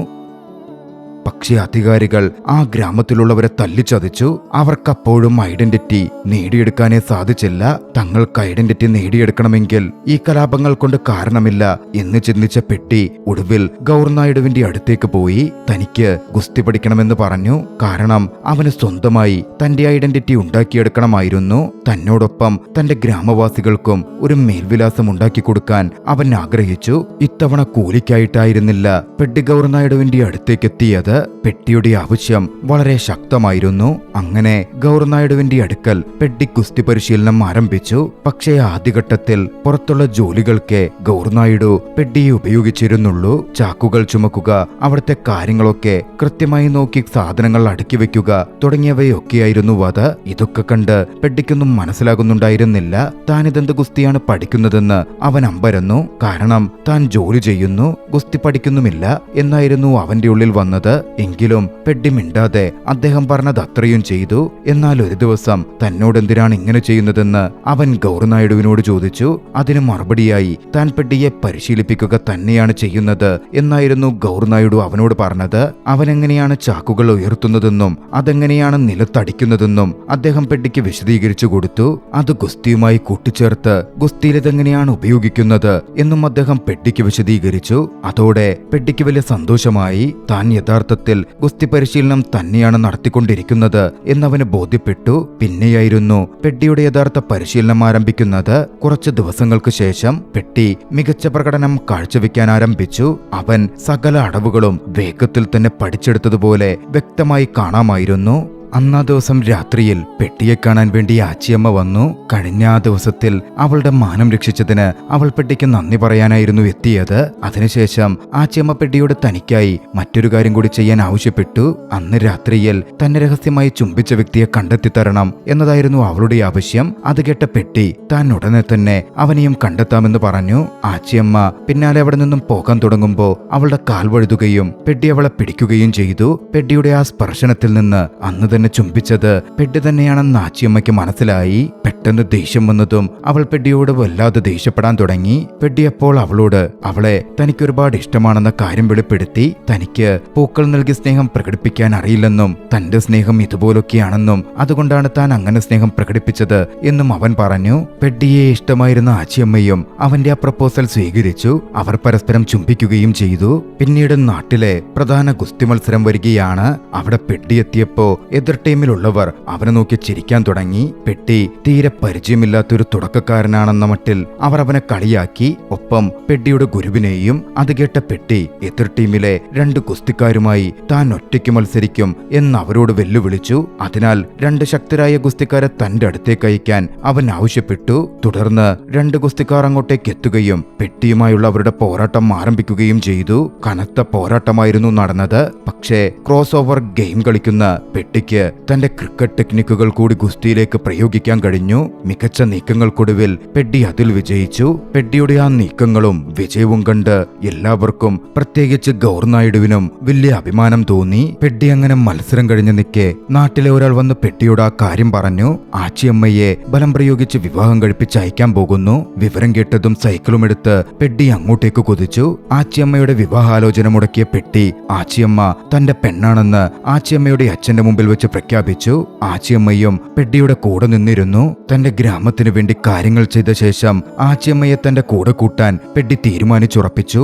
A: പക്ഷേ അധികാരികൾ ആ ഗ്രാമത്തിലുള്ളവരെ തല്ലിച്ചതച്ചു. അവർക്കപ്പോഴും ഐഡന്റിറ്റി നേടിയെടുക്കാനേ സാധിച്ചില്ല. തങ്ങൾക്ക് ഐഡന്റിറ്റി നേടിയെടുക്കണമെങ്കിൽ ഈ കലാപങ്ങൾ കൊണ്ട് കാരണമില്ല എന്ന് ചിന്തിച്ച പെട്ടി ഒടുവിൽ ഗൗർനായിഡുവിന്റെ അടുത്തേക്ക് പോയി. തനിക്ക് ഗുസ്തി പഠിക്കണമെന്ന് പറഞ്ഞു. കാരണം അവന് സ്വന്തമായി തന്റെ ഐഡന്റിറ്റി ഉണ്ടാക്കിയെടുക്കണമായിരുന്നു. തന്നോടൊപ്പം തന്റെ ഗ്രാമവാസികൾക്കും ഒരു മേൽവിലാസം ഉണ്ടാക്കി കൊടുക്കാൻ അവൻ ആഗ്രഹിച്ചു. ഇത്തവണ കൂലിക്കായിട്ടായിരുന്നില്ല പെട്ടി ഗൗർനായിഡുവിന്റെ അടുത്തേക്ക് എത്തിയത്. പെട്ടിയുടെ ആവശ്യം വളരെ ശക്തമായിരുന്നു. അങ്ങനെ ഗൗർനായിഡുവിന്റെ അടുക്കൽ പെട്ടി ഗുസ്തി പരിശീലനം ആരംഭിച്ചു. പക്ഷേ ആദ്യഘട്ടത്തിൽ പുറത്തുള്ള ജോലികൾക്ക് ഗൗർനായിഡു പെട്ടിയെ ഉപയോഗിച്ചിരുന്നുള്ളൂ. ചാക്കുകൾ ചുമക്കുക, അവിടുത്തെ കാര്യങ്ങളൊക്കെ കൃത്യമായി നോക്കി സാധനങ്ങൾ അടുക്കി വെക്കുക തുടങ്ങിയവയൊക്കെയായിരുന്നു അത്. ഇതൊക്കെ കണ്ട് പെട്ടിക്കൊന്നും മനസ്സിലാകുന്നുണ്ടായിരുന്നില്ല. താനിതെന്ത് ഗുസ്തിയാണ് പഠിക്കുന്നതെന്ന് അവൻ അമ്പരന്നു. കാരണം താൻ ജോലി ചെയ്യുന്നു, ഗുസ്തി പഠിക്കുന്നുമില്ല എന്നായിരുന്നു അവന്റെ ഉള്ളിൽ വന്നത്. എങ്കിലും പെട്ടി മിണ്ടാതെ അദ്ദേഹം പറഞ്ഞത് അത്രയും ചെയ്തു. എന്നാൽ ഒരു ദിവസം തന്നോടെന്തിനാണ് ഇങ്ങനെ ചെയ്യുന്നതെന്ന് അവൻ ഗൗർനായിഡുവിനോട് ചോദിച്ചു. അതിന് മറുപടിയായി താൻ പെട്ടിയെ പരിശീലിപ്പിക്കുക തന്നെയാണ് ചെയ്യുന്നത് എന്നായിരുന്നു ഗൗർനായിഡു അവനോട് പറഞ്ഞത്. അവനെങ്ങനെയാണ് ചാക്കുകൾ ഉയർത്തുന്നതെന്നും അതെങ്ങനെയാണ് നിലത്തടിക്കുന്നതെന്നും അദ്ദേഹം പെട്ടിക്ക് വിശദീകരിച്ചു കൊടുത്തു. അത് ഗുസ്തിയുമായി കൂട്ടിച്ചേർത്ത് ഗുസ്തിയിൽ ഇതെങ്ങനെയാണ് ഉപയോഗിക്കുന്നത് എന്നും അദ്ദേഹം പെട്ടിക്ക് വിശദീകരിച്ചു. അതോടെ പെട്ടിക്ക് വലിയ സന്തോഷമായി. താൻ യഥാർത്ഥത്തിൽ ഗുസ്തി പരിശീലനം തന്നെയാണ് നടത്തിക്കൊണ്ടിരിക്കുന്നത് എന്നവന് ബോധ്യപ്പെട്ടു. പിന്നെയായിരുന്നു പെട്ടിയുടെ യഥാർത്ഥ പരിശീലനം ആരംഭിക്കുന്നത്. കുറച്ച് ദിവസങ്ങൾക്ക് ശേഷം പെട്ടി മികച്ച പ്രകടനം കാഴ്ചവെക്കാൻ ആരംഭിച്ചു. അവൻ സകല അടവുകളും വേഗത്തിൽ തന്നെ പഠിച്ചെടുത്തതുപോലെ വ്യക്തമായി കാണാമായിരുന്നു. അന്നാ ദിവസം രാത്രിയിൽ പെട്ടിയെ കാണാൻ വേണ്ടി ആച്ചിയമ്മ വന്നു. കഴിഞ്ഞ ആ ദിവസത്തിൽ അവളുടെ മാനം രക്ഷിച്ചതിന് അവൾ പെട്ടിക്ക് നന്ദി പറയാനായിരുന്നു എത്തിയത്. അതിനുശേഷം ആച്ചിയമ്മ പെട്ടിയോട് തനിക്കായി മറ്റൊരു കാര്യം കൂടി ചെയ്യാൻ ആവശ്യപ്പെട്ടു. അന്ന് രാത്രിയിൽ തന്നെ രഹസ്യമായി ചുംബിച്ച വ്യക്തിയെ കണ്ടെത്തി തരണം എന്നതായിരുന്നു അവളുടെ ആവശ്യം. അത് കേട്ട പെട്ടി താൻ ഉടനെ തന്നെ അവനെയും കണ്ടെത്താമെന്ന് പറഞ്ഞു. ആച്ചിയമ്മ പിന്നാലെ അവിടെ നിന്നും പോകാൻ തുടങ്ങുമ്പോൾ അവളുടെ കാൽ വഴുതുകയും പെട്ടി അവളെ പിടിക്കുകയും ചെയ്തു. പെട്ടിയുടെ ആ സ്പർശനത്തിൽ നിന്ന് അന്ന് തന്നെ ചുംബിച്ചത് പെട്ടി തന്നെയാണെന്ന് ആച്ചിയമ്മയ്ക്ക് മനസ്സിലായി. പെട്ടെന്ന് ദേഷ്യം വന്നതും അവൾ പെട്ടിയോട് വല്ലാതെ ദേഷ്യപ്പെടാൻ തുടങ്ങി. പെട്ടി അപ്പോൾ അവളോട് അവളെ തനിക്ക് ഒരുപാട് ഇഷ്ടമാണെന്ന കാര്യം വെളിപ്പെടുത്തി. തനിക്ക് പൂക്കൾ നൽകി സ്നേഹം പ്രകടിപ്പിക്കാൻ അറിയില്ലെന്നും തന്റെ സ്നേഹം ഇതുപോലൊക്കെയാണെന്നും അതുകൊണ്ടാണ് താൻ അങ്ങനെ സ്നേഹം പ്രകടിപ്പിച്ചത് എന്നും അവൻ പറഞ്ഞു. പെട്ടിയെ ഇഷ്ടമായിരുന്ന ആച്ചിയമ്മയും അവന്റെ ആ പ്രപ്പോസൽ സ്വീകരിച്ചു. അവർ പരസ്പരം ചുംബിക്കുകയും ചെയ്തു. പിന്നീട് നാട്ടിലെ പ്രധാന ഗുസ്തി മത്സരം വരികയാണ്. അവിടെ പെട്ടി എത്തിയപ്പോ എതിർ ടീമിലുള്ളവർ അവനെ നോക്കി ചിരിക്കാൻ തുടങ്ങി. പെട്ടി തീരെ പരിചയമില്ലാത്തൊരു തുടക്കക്കാരനാണെന്ന മട്ടിൽ അവർ അവനെ കളിയാക്കി. ഒപ്പം പെട്ടിയുടെ ഗുരുവിനെയും. അത് കേട്ട പെട്ടി എതിർ ടീമിലെ 2 ഗുസ്തിക്കാരുമായി താൻ ഒറ്റയ്ക്ക് മത്സരിക്കും എന്ന് അവരോട് വെല്ലുവിളിച്ചു. അതിനാൽ 2 ശക്തരായ ഗുസ്തിക്കാരെ തന്റെ അടുത്തേക്ക് അയക്കാൻ അവൻ ആവശ്യപ്പെട്ടു. തുടർന്ന് 2 ഗുസ്തിക്കാർ അങ്ങോട്ടേക്ക് എത്തുകയും പെട്ടിയുമായുള്ള അവരുടെ പോരാട്ടം ആരംഭിക്കുകയും ചെയ്തു. കനത്ത പോരാട്ടമായിരുന്നു നടന്നത്. പക്ഷേ ക്രോസ് ഓവർ ഗെയിം കളിക്കുന്ന പെട്ടിക്ക് തന്റെ ക്രിക്കറ്റ് ടെക്നിക്കുകൾ കൂടി ഗുസ്തിയിലേക്ക് പ്രയോഗിക്കാൻ കഴിഞ്ഞു. മികച്ച നീക്കങ്ങൾക്കൊടുവിൽ പെട്ടി അതിൽ വിജയിച്ചു. പെട്ടിയുടെ ആ നീക്കങ്ങളും വിജയവും കണ്ട് എല്ലാവർക്കും, പ്രത്യേകിച്ച് ഗൗർനായിഡുവിനും വലിയ അഭിമാനം തോന്നി. പെട്ടി അങ്ങനെ മത്സരം കഴിഞ്ഞ് നിൽക്കെ നാട്ടിലെ ഒരാൾ വന്ന് പെട്ടിയോട് ആ കാര്യം പറഞ്ഞു. ആച്ചിയമ്മയെ ബലം പ്രയോഗിച്ച് വിവാഹം കഴിപ്പിച്ച് അയക്കാൻ പോകുന്നു. വിവരം കേട്ടതും സൈക്കിളും എടുത്ത് പെട്ടി അങ്ങോട്ടേക്ക് കുതിച്ചു. ആച്ചിയമ്മയുടെ വിവാഹാലോചന മുടക്കിയ പെട്ടി ആച്ചിയമ്മ തന്റെ പെണ്ണാണെന്ന് ആച്ചിയമ്മയുടെ അച്ഛന്റെ മുമ്പിൽ വെച്ച് പ്രഖ്യാപിച്ചു. ആച്ചിയമ്മയും പെട്ടിയുടെ കൂടെ നിന്നിരുന്നു. തന്റെ ഗ്രാമത്തിനു വേണ്ടി കാര്യങ്ങൾ ചെയ്ത ശേഷം ആച്ചിയമ്മയെ തന്റെ കൂടെ കൂട്ടാൻ പെട്ടി തീരുമാനിച്ചുറപ്പിച്ചു.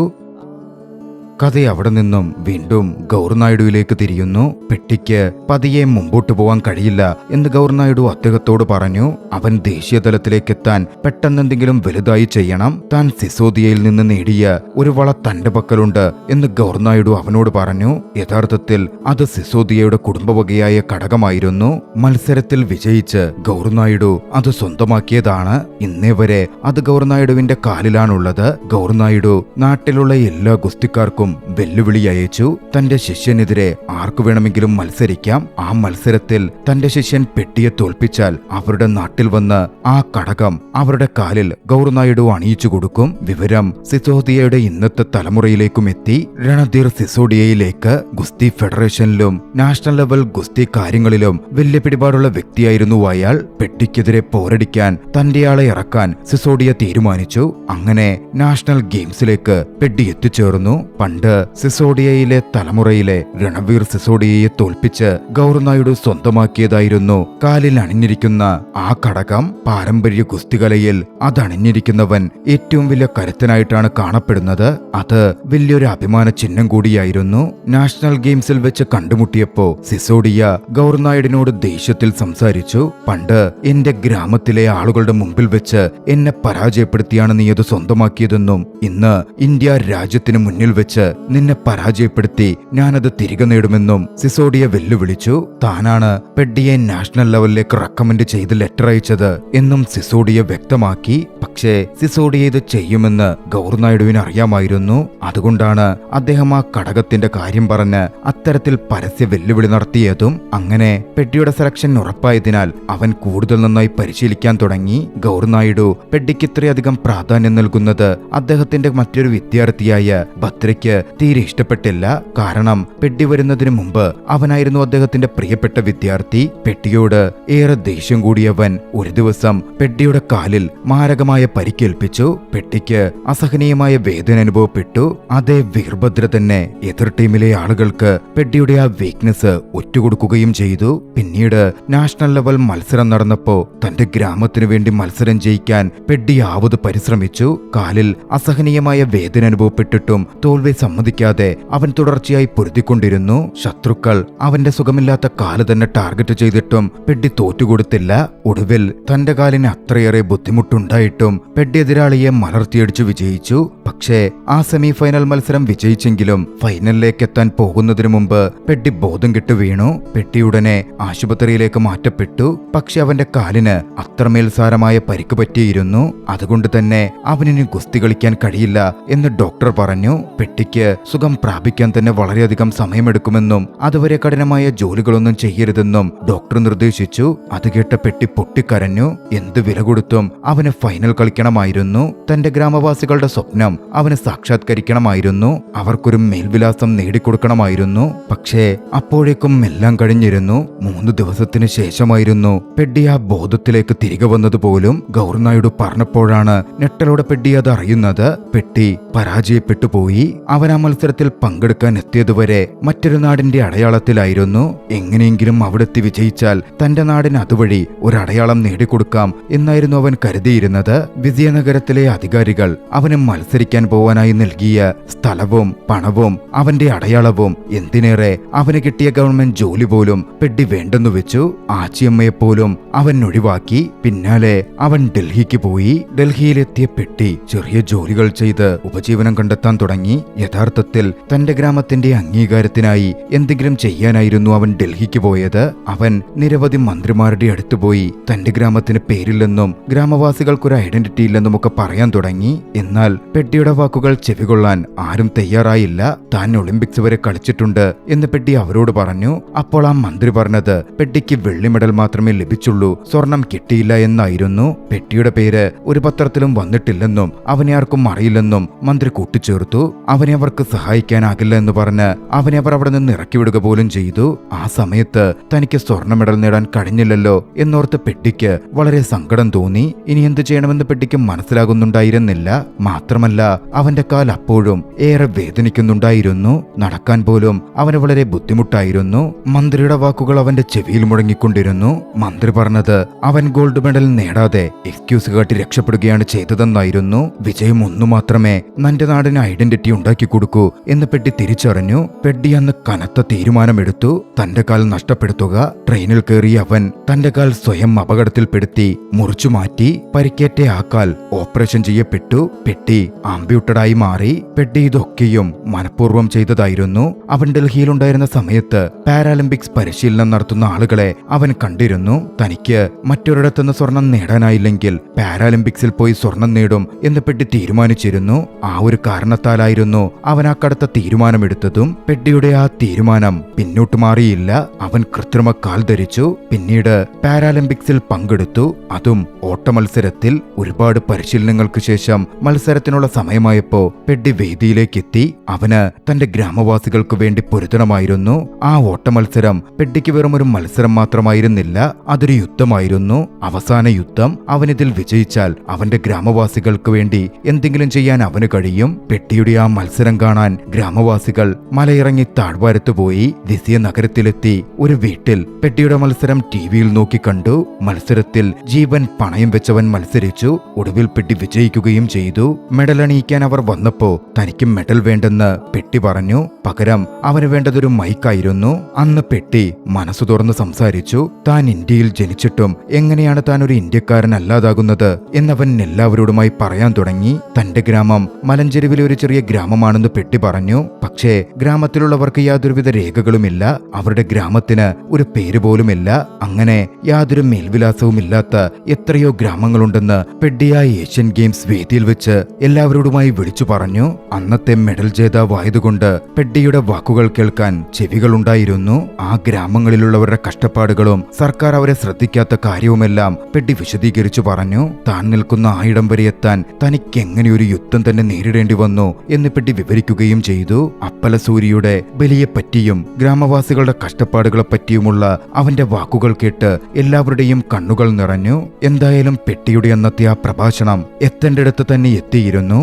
A: കഥ അവിടെ നിന്നും വീണ്ടും ഗൗർനായിഡുവിലേക്ക് തിരിയുന്നു. പെട്ടിക്ക് പതിയെ മുമ്പോട്ട് പോവാൻ കഴിയില്ല എന്ന് ഗൗർനായിഡു അദ്ദേഹത്തോട് പറഞ്ഞു. അവൻ ദേശീയ തലത്തിലേക്കെത്താൻ പെട്ടെന്നെന്തെങ്കിലും വലുതായി ചെയ്യണം. താൻ സിസോദിയയിൽ നിന്ന് നേടിയ ഒരു വള തന്റെ പക്കലുണ്ട് എന്ന് ഗൗർനായിഡു അവനോട് പറഞ്ഞു. യഥാർത്ഥത്തിൽ അത് സിസോദിയയുടെ കുടുംബവകയായ ഘടകമായിരുന്നു. മത്സരത്തിൽ വിജയിച്ച് ഗൗർനായിഡു അത് സ്വന്തമാക്കിയതാണ്. ഇന്നേ വരെ അത് ഗൗർനായിഡുവിന്റെ കാലിലാണുള്ളത്. ഗൗർനായിഡു നാട്ടിലുള്ള എല്ലാ ഗുസ്തിക്കാർക്കും വെല്ലുവിളി അയച്ചു. തന്റെ ശിഷ്യനെതിരെ ആർക്കു വേണമെങ്കിലും മത്സരിക്കാം. ആ മത്സരത്തിൽ തന്റെ ശിഷ്യൻ പെട്ടിയെ തോൽപ്പിച്ചാൽ അവരുടെ നാട്ടിൽ വന്ന് ആ കടകം അവരുടെ കാലിൽ ഗൗർനായിഡു അണിയിച്ചു കൊടുക്കും. വിവരം സിസോദിയയുടെ ഇന്നത്തെ തലമുറയിലേക്കും എത്തി. രണധീർ സിസോഡിയയിലേക്ക് ഗുസ്തി ഫെഡറേഷനിലും നാഷണൽ ലെവൽ ഗുസ്തി കാര്യങ്ങളിലും വലിയ പിടിപാടുള്ള വ്യക്തിയായിരുന്നു അയാൾ. പെട്ടിക്കെതിരെ പോരടിക്കാൻ തന്റെ ആളെ ഇറക്കാൻ സിസോഡിയ തീരുമാനിച്ചു. അങ്ങനെ നാഷണൽ ഗെയിംസിലേക്ക് പെട്ടി എത്തിച്ചേർന്നു. പണ്ട് സിസോഡിയയിലെ തലമുറയിലെ രണവീർ സിസോഡിയയെ തോൽപ്പിച്ച് ഗൗർനായിഡു സ്വന്തമാക്കിയതായിരുന്നു കാലിൽ അണിഞ്ഞിരിക്കുന്ന ആ ഘടകം. പാരമ്പര്യ ഗുസ്തികലയിൽ അതണിഞ്ഞിരിക്കുന്നവൻ ഏറ്റവും വലിയ കരുത്തനായിട്ടാണ് കാണപ്പെടുന്നത്. അത് വലിയൊരു അഭിമാന ചിഹ്നം കൂടിയായിരുന്നു. നാഷണൽ ഗെയിംസിൽ വെച്ച് കണ്ടുമുട്ടിയപ്പോ സിസോഡിയ ഗൗർനായിഡിനോട് ദേഷ്യത്തിൽ സംസാരിച്ചു. പണ്ട് എന്റെ ഗ്രാമത്തിലെ ആളുകളുടെ മുമ്പിൽ വെച്ച് എന്നെ പരാജയപ്പെടുത്തിയാണ് നീ അത് സ്വന്തമാക്കിയതെന്നും ഇന്ന് ഇന്ത്യ രാജ്യത്തിന് മുന്നിൽ വെച്ച് നിന്നെ പരാജയപ്പെടുത്തി ഞാനത് തിരികെ നേടുമെന്നും സിസോഡിയ വെല്ലുവിളിച്ചു. താനാണ് പെഡ്ഡിയെ നാഷണൽ ലെവലിലേക്ക് റെക്കമെൻഡ് ചെയ്ത് ലെറ്റർ അയച്ചത് എന്നും സിസോഡിയ വ്യക്തമാക്കി. പക്ഷേ സിസോഡിയ ഇത് ചെയ്യുമെന്ന് ഗൗർനായിഡുവിന് അറിയാമായിരുന്നു. അതുകൊണ്ടാണ് അദ്ദേഹം ആ ഘടകത്തിന്റെ കാര്യം പറഞ്ഞ് അത്തരത്തിൽ പരസ്യ വെല്ലുവിളി നടത്തിയതും. അങ്ങനെ പെഡ്ഡിയുടെ സെലക്ഷൻ ഉറപ്പായതിനാൽ അവൻ കൂടുതൽ നന്നായി പരിശീലിക്കാൻ തുടങ്ങി. ഗൗർനായിഡു പെഡ്ഡിക്ക് ഇത്രയധികം പ്രാധാന്യം നൽകുന്നത് അദ്ദേഹത്തിന്റെ മറ്റൊരു വിദ്യാർത്ഥിയായ ഭദ്രയ്ക്ക് തീരെ ഇഷ്ടപ്പെട്ടില്ല. കാരണം പെഡ്ഡി വരുന്നതിന് മുമ്പ് അവനായിരുന്നു അദ്ദേഹത്തിന്റെ പ്രിയപ്പെട്ട വിദ്യാർത്ഥി. പെഡ്ഡിയോട് ഏറെ ദേഷ്യം കൂടിയവൻ ഒരു ദിവസം പെഡ്ഡിയുടെ കാലിൽ മാരകമായ പരിക്കേൽപ്പിച്ചു. പെഡ്ഡിക്ക് അസഹനീയമായ വേദന അനുഭവപ്പെട്ടു. അതേ വീർഭദ്ര തന്നെ എതിർ ടീമിലെ ആളുകൾക്ക് പെഡ്ഡിയുടെ ആ വീക്ക്നെസ് ഒറ്റുകൊടുക്കുകയും ചെയ്തു. പിന്നീട് നാഷണൽ ലെവൽ മത്സരം നടന്നപ്പോ തന്റെ ഗ്രാമത്തിനു വേണ്ടി മത്സരം ജയിക്കാൻ പെഡ്ഡി ആവത് പരിശ്രമിച്ചു. കാലിൽ അസഹനീയമായ വേദന അനുഭവപ്പെട്ടിട്ടും തോൽവി സമ്മതിക്കാതെ അവൻ തുടർച്ചയായി പൊരുതിക്കൊണ്ടിരുന്നു. ശത്രുക്കൾ അവന്റെ സുഖമില്ലാത്ത കാല് തന്നെ ടാർഗറ്റ് ചെയ്തിട്ടും പെഡ്ഡി തോറ്റുകൊടുത്തില്ല. ഒടുവിൽ തന്റെ കാലിന് അത്രയേറെ ബുദ്ധിമുട്ടുണ്ടായിട്ടും പെഡ്ഡി എതിരാളിയെ മലർത്തിയടിച്ചു വിജയിച്ചു. പക്ഷേ ആ സെമി ഫൈനൽ മത്സരം വിജയിച്ചെങ്കിലും ഫൈനലിലേക്ക് എത്താൻ പോകുന്നതിനു മുമ്പ് പെഡ്ഡി ബോധം കെട്ട് വീണു. പെഡ്ഡി ഉടനെ ആശുപത്രിയിലേക്ക് മാറ്റപ്പെട്ടു. പക്ഷെ അവന്റെ കാലിന് അത്രമേൽ സാരമായ പരിക്ക് പറ്റിയിരുന്നു. അതുകൊണ്ട് തന്നെ അവനിനി ഗുസ്തി കളിക്കാൻ കഴിയില്ല എന്ന് ഡോക്ടർ പറഞ്ഞു. പെഡ്ഡിക്ക് സുഖം പ്രാപിക്കാൻ തന്നെ വളരെയധികം സമയമെടുക്കുമെന്നും അതുവരെ കഠിനമായ ജോലികളൊന്നും ചെയ്യരുതെന്നും ഡോക്ടർ നിർദ്ദേശിച്ചു. അത് കേട്ട പെഡ്ഡി പൊട്ടിക്കരഞ്ഞു. എന്ത് വില കൊടുത്തും അവന് ഫൈനൽ കളിക്കണമായിരുന്നു. തന്റെ ഗ്രാമവാസികളുടെ സ്വപ്നം അവന് സാക്ഷാത്കരിക്കണമായിരുന്നു. അവർക്കൊരു മേൽവിലാസം നേടിക്കൊടുക്കണമായിരുന്നു. പക്ഷേ അപ്പോഴേക്കും എല്ലാം കഴിഞ്ഞിരുന്നു. 3 ദിവസത്തിന് ശേഷമായിരുന്നു പെഡ്ഡി ആ ബോധത്തിലേക്ക് തിരികെ വന്നതുപോലും. ഗൗർനായിഡു പറഞ്ഞപ്പോഴാണ് ഞെട്ടലോടെ പെഡ്ഡി അത് അറിയുന്നത്. പെഡ്ഡി പരാജയപ്പെട്ടു പോയി. അവൻ ആ മത്സരത്തിൽ പങ്കെടുക്കാൻ എത്തിയതുവരെ മറ്റൊരു നാടിന്റെ അടയാളത്തിലായിരുന്നു. എങ്ങനെയെങ്കിലും അവിടെത്തി വിജയിച്ചാൽ തന്റെ നാടിന് അതുവഴി ഒരു അടയാളം നേടിക്കൊടുക്കാം എന്നായിരുന്നു അവൻ കരുതിയിരുന്നത്. വിജയനഗരത്തിലെ അധികാരികൾ അവന് മത്സരിക്കാൻ പോവാനായി നൽകിയ സ്ഥലവും പണവും അവന്റെ അടയാളവും എന്തിനേറെ അവന് കിട്ടിയ ഗവൺമെന്റ് ജോലി പോലും പെഡ്ഡി വേണ്ടെന്നു വെച്ചു. ആച്ചിയമ്മയെപ്പോലും അവൻ ഒഴിവാക്കി. പിന്നാലെ അവൻ ഡൽഹിക്ക് പോയി. ഡൽഹിയിലെത്തിയ പെഡ്ഡി ചെറിയ ജോലികൾ ചെയ്ത് ഉപജീവനം കണ്ടെത്താൻ തുടങ്ങി. യഥാർത്ഥത്തിൽ തന്റെ ഗ്രാമത്തിന്റെ അംഗീകാരത്തിനായി എന്തെങ്കിലും ചെയ്യാനായിരുന്നു അവൻ ഡൽഹിക്ക് പോയത്. അവൻ നിരവധി മന്ത്രിമാരുടെ അടുത്ത് പോയി തന്റെ ഗ്രാമത്തിന് പേരില്ലെന്നും ഗ്രാമവാസികൾക്കൊരു ഐഡന്റിറ്റി ഇല്ലെന്നും ഒക്കെ പറയാൻ തുടങ്ങി. എന്നാൽ പെഡ്ഡിയുടെ വാക്കുകൾ ചെവികൊള്ളാൻ ആരും തയ്യാറായില്ല. താൻ ഒളിമ്പിക്സ് വരെ കളിച്ചിട്ടുണ്ട് എന്ന് പെഡ്ഡി അവരോട് പറഞ്ഞു. അപ്പോൾ ആ മന്ത്രി പറഞ്ഞത് പെഡ്ഡിക്ക് വെള്ളി മെഡൽ മാത്രമേ ലഭിച്ചുള്ളൂ, സ്വർണം കിട്ടിയില്ല എന്നായിരുന്നു. പെഡ്ഡിയുടെ പേര് ഒരു പത്രത്തിലും വന്നിട്ടില്ലെന്നും അവനെ ആർക്കും അറിയില്ലെന്നും മന്ത്രി കൂട്ടിച്ചേർത്തു. അവനെ അവർക്ക് സഹായിക്കാനാകില്ല എന്ന് പറഞ്ഞ് അവനെ അവർ അവിടെ നിന്ന് ഇറക്കിവിടുക പോലും ചെയ്തു. ആ സമയത്ത് തനിക്ക് സ്വർണ്ണ മെഡൽ നേടാൻ കഴിഞ്ഞില്ലല്ലോ എന്നോർത്ത് പെഡ്ഡിക്ക് വളരെ സങ്കടം തോന്നി. ഇനി എന്ത് ചെയ്യണമെന്ന് പെഡ്ഡിക്ക് മനസ്സിലാകുന്നുണ്ടായിരുന്നില്ല. മാത്രമല്ല അവന്റെ കാൽ അപ്പോഴും ഏറെ വേദനിക്കുന്നുണ്ടായിരുന്നു. നടക്കാൻ പോലും അവന് വളരെ ബുദ്ധിമുട്ടായിരുന്നു. മന്ത്രിയുടെ വാക്കുകൾ അവന്റെ ചെവിയിൽ മുഴങ്ങിക്കൊണ്ടിരുന്നു. മന്ത്രി പറഞ്ഞത് അവൻ ഗോൾഡ് മെഡൽ നേടാതെ എക്സ്ക്യൂസ് കാട്ടി രക്ഷപ്പെടുകയാണ് ചെയ്തതെന്നായിരുന്നു. വിജയം ഒന്നു മാത്രമേ തന്റെ നാടിന് ഐഡന്റിറ്റി ഉണ്ടാക്കി കൊടുക്കൂ എന്ന് പെട്ടി തിരിച്ചറിഞ്ഞു. പെട്ടി അന്ന് കനത്ത തീരുമാനമെടുത്തു. തന്റെ കാൽ നഷ്ടപ്പെടുത്തുക. ട്രെയിനിൽ കയറി അവൻ തന്റെ കാൽ സ്വയം അപകടത്തിൽപ്പെടുത്തി മുറിച്ചു മാറ്റി. പരിക്കേറ്റ ആ കാൽ ഓപ്പറേഷൻ ചെയ്യപ്പെട്ടു. പെട്ടി ആംബ്യൂട്ടഡായി മാറി. പെട്ടി ഇതൊക്കെയും മനഃപൂർവ്വം ചെയ്തതായിരുന്നു. അവൻ ഡൽഹിയിലുണ്ടായിരുന്ന സമയത്ത് പാരാലിമ്പിക്സ് പരിശീലനം നടത്തുന്ന ആളുകളെ അവൻ കണ്ടിരുന്നു. തനിക്ക് മറ്റൊരിടത്തുനിന്ന് സ്വർണം നേടാനായില്ലെങ്കിൽ പാരാലിമ്പിക്സിൽ പോയി സ്വർണം നേടും എന്ന് പെട്ടി തീരുമാനിച്ചിരുന്നു. ആ ഒരു കാരണത്താലായിരുന്നു അവൻ ആ കടുത്ത തീരുമാനമെടുത്തതും. പെട്ടിയുടെ ആ തീരുമാനം പിന്നോട്ട് മാറിയില്ല. അവൻ കൃത്രിമ കാൽ ധരിച്ചു. പിന്നീട് പാരാലിമ്പിക്സിൽ പങ്കെടുത്തു. അതും ഓട്ടമത്സരത്തിൽ. ഒരുപാട് പരിശീലനങ്ങൾക്ക് ശേഷം മത്സരത്തിനുള്ള സമയമായപ്പോ പെട്ടി വേദിയിലേക്കെത്തി. അവന് തന്റെ ഗ്രാമവാസികൾക്ക് വേണ്ടി പൊരുത്തണമായിരുന്നു. ആ ഓട്ടമത്സരം പെട്ടിക്ക് വെറും ഒരു മത്സരം മാത്രമായിരുന്നില്ല, അതൊരു യുദ്ധമായിരുന്നു. അവസാന യുദ്ധം. അവനിതിൽ വിജയിച്ചാൽ അവന്റെ ഗ്രാമവാസികൾക്ക് വേണ്ടി എന്തെങ്കിലും ചെയ്യാൻ അവന് കഴിയും. പെട്ടിയുടെ ആ മത്സരം കാണാൻ ഗ്രാമവാസികൾ മലയിറങ്ങി താഴ്വാരത്ത് പോയി. ദിസിയ നഗരത്തിലെത്തി ഒരു വീട്ടിൽ പെട്ടിയുടെ മത്സരം ടിവിയിൽ നോക്കി കണ്ടു. മത്സരത്തിൽ ജീവൻ പണയം വെച്ചവൻ മത്സരിച്ചു. ഒടുവിൽ പെട്ടി വിജയിക്കുകയും ചെയ്തു. മെഡൽ അണിയിക്കാൻ അവർ വന്നപ്പോ തനിക്ക് മെഡൽ വേണ്ടെന്ന് പെട്ടി പറഞ്ഞു. പകരം അവന് വേണ്ടതൊരു മൈക്കായിരുന്നു. അന്ന് പെട്ടി മനസ്സു തുറന്ന് സംസാരിച്ചു. താൻ ഇന്ത്യയിൽ ജനിച്ചിട്ടും എങ്ങനെയാണ് താൻ ഒരു ഇന്ത്യക്കാരനല്ലാതാകുന്നത് എന്നവൻ എല്ലാവരോടുമായി പറയാൻ തുടങ്ങി. തന്റെ ഗ്രാമം മലഞ്ചെരുവിലെ ഒരു ചെറിയ ഗ്രാമമാണെന്ന് പെട്ടി പറഞ്ഞു. പക്ഷേ ഗ്രാമത്തിലുള്ളവർക്ക് യാതൊരുവിധ രേഖകളുമില്ല. അവരുടെ ഗ്രാമത്തിന് ഒരു പേര് പോലുമില്ല. അങ്ങനെ യാതൊരു മേൽവിലാസവുമില്ലാത്ത എത്രയോ ഗ്രാമങ്ങളുണ്ടെന്ന് പെട്ടി ആ ഏഷ്യൻ ഗെയിംസ് വേദിയിൽ വെച്ച് എല്ലാവരോടുമായി വിളിച്ചു പറഞ്ഞു. അന്നത്തെ മെഡൽ ജേതാവായതുകൊണ്ട് പെട്ടിയുടെ വാക്കുകൾ കേൾക്കാൻ ചെവികളുണ്ടായിരുന്നു. ആ ഗ്രാമങ്ങളിലുള്ളവരുടെ കഷ്ടപ്പാടുകളും സർക്കാർ അവരെ ശ്രദ്ധിക്കാത്ത കാര്യവുമെല്ലാം പെട്ടി വിശദീകരിച്ചു പറഞ്ഞു. താൻ നിൽക്കുന്ന ആയിടം വരെ എത്താൻ തനിക്ക് എങ്ങനെയൊരു യുദ്ധം തന്നെ നേരിടേണ്ടി വന്നു എന്ന് പെട്ടി വിവരിക്കുകയും ചെയ്തു. അപ്പലസൂരിയുടെ ബലിയെപ്പറ്റിയും ഗ്രാമവാസികളുടെ കഷ്ടപ്പാടുകളെ പറ്റിയുമുള്ള അവന്റെ വാക്കുകൾ കേട്ട് എല്ലാവരുടെയും കണ്ണുകൾ നിറഞ്ഞു. എന്തായാലും പെട്ടിയുടെ അന്നത്തെ ആ പ്രഭാഷണം എത്തേണ്ടടുത്ത് തന്നെ എത്തിയിരുന്നു.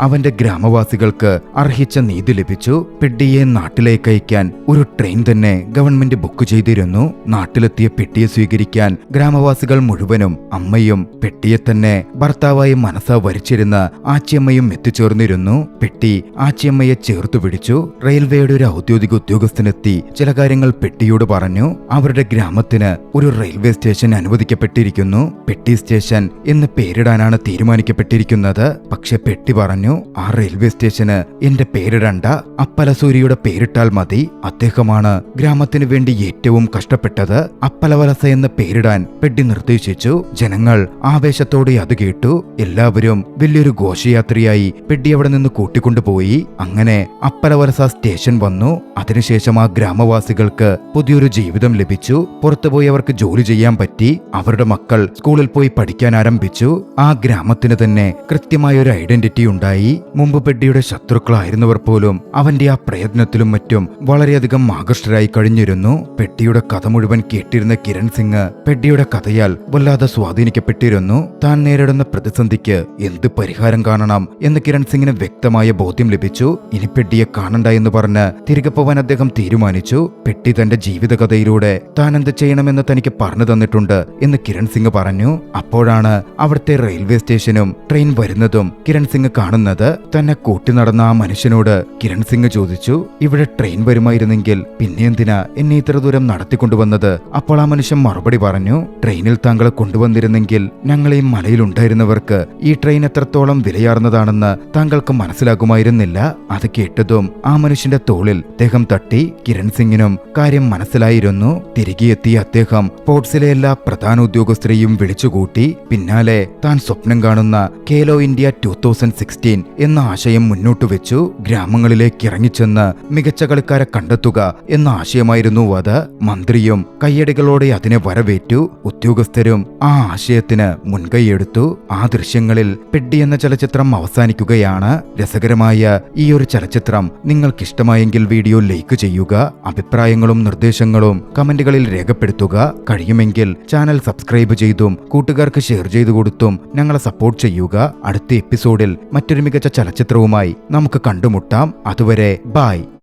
A: അവന്റെ ഗ്രാമവാസികൾക്ക് അർഹിച്ച നീതി ലഭിച്ചു. പെട്ടിയെ നാട്ടിലേക്ക് അയക്കാൻ ഒരു ട്രെയിൻ തന്നെ ഗവൺമെന്റ് ബുക്ക് ചെയ്തിരുന്നു. നാട്ടിലെത്തിയ പെട്ടിയെ സ്വീകരിക്കാൻ ഗ്രാമവാസികൾ മുഴുവനും അമ്മയും പെട്ടിയെ തന്നെ ഭർത്താവായി മനസ്സാ വരിച്ചിരുന്ന ആച്ചിയമ്മയും എത്തിച്ചേർന്നിരുന്നു. പെട്ടി ആച്ചിയമ്മയെ ചേർത്തു പിടിച്ചു. റെയിൽവേയുടെ ഒരു ഔദ്യോഗിക ഉദ്യോഗസ്ഥനെത്തി ചില കാര്യങ്ങൾ പെട്ടിയോട് പറഞ്ഞു. അവരുടെ ഗ്രാമത്തിന് ഒരു റെയിൽവേ സ്റ്റേഷൻ അനുവദിക്കപ്പെട്ടിരിക്കുന്നു. പെട്ടി സ്റ്റേഷൻ എന്ന് പേരിടാനാണ് തീരുമാനിക്കപ്പെട്ടിരിക്കുന്നത്. പക്ഷെ പെട്ടി പറഞ്ഞു, ആ റെയിൽവേ സ്റ്റേഷന് എന്റെ പേരിടണ്ട, അപ്പലസൂരിയുടെ പേരിട്ടാൽ മതി. അദ്ദേഹമാണ് ഗ്രാമത്തിന് വേണ്ടി ഏറ്റവും കഷ്ടപ്പെട്ടത്. അപ്പലവലസ എന്ന് പേരിടാൻ പെട്ടി നിർദ്ദേശിച്ചു. ജനങ്ങൾ ആവേശത്തോടെ അത് കേട്ടു. എല്ലാവരും വലിയൊരു ഘോഷയാത്രയായി പെട്ടി അവിടെ നിന്ന് കൂട്ടിക്കൊണ്ടുപോയി. അങ്ങനെ അപ്പലവലസ സ്റ്റേഷൻ വന്നു. അതിനുശേഷം ആ ഗ്രാമവാസികൾക്ക് പുതിയൊരു ജീവിതം ലഭിച്ചു. പുറത്തുപോയി അവർക്ക് ജോലി ചെയ്യാൻ പറ്റി. അവരുടെ മക്കൾ സ്കൂളിൽ പോയി പഠിക്കാൻ ആരംഭിച്ചു. ആ ഗ്രാമത്തിന് തന്നെ കൃത്യമായ ഒരു ഐഡന്റിറ്റി ഉണ്ടായി. മുമ്പ് പെട്ടിയുടെ ശത്രുക്കളായിരുന്നവർ പോലും അവന്റെ ആ പ്രയത്നത്തിലും മറ്റും വളരെയധികം ആകർഷകരായി കഴിഞ്ഞിരുന്നു. പെട്ടിയുടെ കഥ മുഴുവൻ കേട്ടിരുന്ന കിരൺ സിംഗ് പെട്ടിയുടെ കഥയാൽ വല്ലാതെ സ്വാധീനിക്കപ്പെട്ടിരുന്നു. താൻ നേരിടുന്ന പ്രതിസന്ധിക്ക് എന്ത് പരിഹാരം കാണണം എന്ന് കിരൺ സിംഗിന് വ്യക്തമായ ബോധ്യം ലഭിച്ചു. ഇനി പെട്ടിയെ കാണണ്ട എന്ന് പറഞ്ഞ് തിരികെ പോവാൻ അദ്ദേഹം തീരുമാനിച്ചു. പെട്ടി തന്റെ ജീവിതകഥയിലൂടെ താൻ എന്ത് ചെയ്യണമെന്ന് തനിക്ക് പറഞ്ഞു തന്നിട്ടുണ്ട് എന്ന് കിരൺ സിംഗ് പറഞ്ഞു. അപ്പോഴാണ് അവിടുത്തെ റെയിൽവേ സ്റ്റേഷനും ട്രെയിൻ വരുന്നതും കിരൺ സിംഗ് കാണുന്നത്. തന്നെ കൂട്ടി നടന്ന ആ മനുഷ്യനോട് കിരൺ സിംഗ് ചോദിച്ചു, ഇവിടെ ട്രെയിൻ വരുമായിരുന്നെങ്കിൽ പിന്നെ എന്തിനാ എന്നെ ഇത്ര ദൂരം നടത്തിക്കൊണ്ടുവന്നത്? അപ്പോൾ ആ മനുഷ്യൻ മറുപടി പറഞ്ഞു, ട്രെയിനിൽ താങ്കളെ കൊണ്ടുവന്നിരുന്നെങ്കിൽ ഞങ്ങൾ ഈ മലയിലുണ്ടായിരുന്നവർക്ക് ഈ ട്രെയിൻ എത്രത്തോളം വിലയാർന്നതാണെന്ന് താങ്കൾക്ക് മനസ്സിലാകുമായിരുന്നില്ല. അത് കേട്ടതും ആ മനുഷ്യന്റെ തോളിൽ അദ്ദേഹം തട്ടി. കിരൺ സിംഗിനും കാര്യം മനസ്സിലായിരുന്നു. തിരികെ എത്തിയ അദ്ദേഹം സ്പോർട്സിലെ എല്ലാ പ്രധാന ഉദ്യോഗസ്ഥരെയും വിളിച്ചുകൂട്ടി. പിന്നാലെ താൻ സ്വപ്നം കാണുന്ന ഖേലോ ഇന്ത്യ 2016 എന്ന ആശയം മുന്നോട്ട് വെച്ചു. ഗ്രാമങ്ങളിലേക്ക് ഇറങ്ങിച്ചെന്ന് മികച്ച കളിക്കാരെ കണ്ടെത്തുക എന്ന ആശയമായിരുന്നു അത്. മന്ത്രിയും കയ്യടികളോടെ അതിനെ വരവേറ്റു. ഉദ്യോഗസ്ഥരും ആ ആശയത്തിന് മുൻകൈയെടുത്തു. ആ ദൃശ്യങ്ങളിൽ പെട്ടി എന്ന ചലച്ചിത്രം അവസാനിക്കുകയാണ്. രസകരമായ ഈ ഒരു ചലച്ചിത്രം നിങ്ങൾക്കിഷ്ടമായെങ്കിൽ വീഡിയോ ലൈക്ക് ചെയ്യുക. അഭിപ്രായങ്ങളും നിർദ്ദേശങ്ങളും കമന്റുകളിൽ രേഖപ്പെടുത്തുക. കഴിയുമെങ്കിൽ ചാനൽ സബ്സ്ക്രൈബ് ചെയ്തും കൂട്ടുകാർക്ക് ഷെയർ ചെയ്തു കൊടുത്തും ഞങ്ങളെ സപ്പോർട്ട് ചെയ്യുക. അടുത്ത എപ്പിസോഡിൽ മറ്റൊരു മികച്ച ചലച്ചിത്രവുമായി നമുക്ക് കണ്ടുമുട്ടാം. അതുവരെ ബൈ.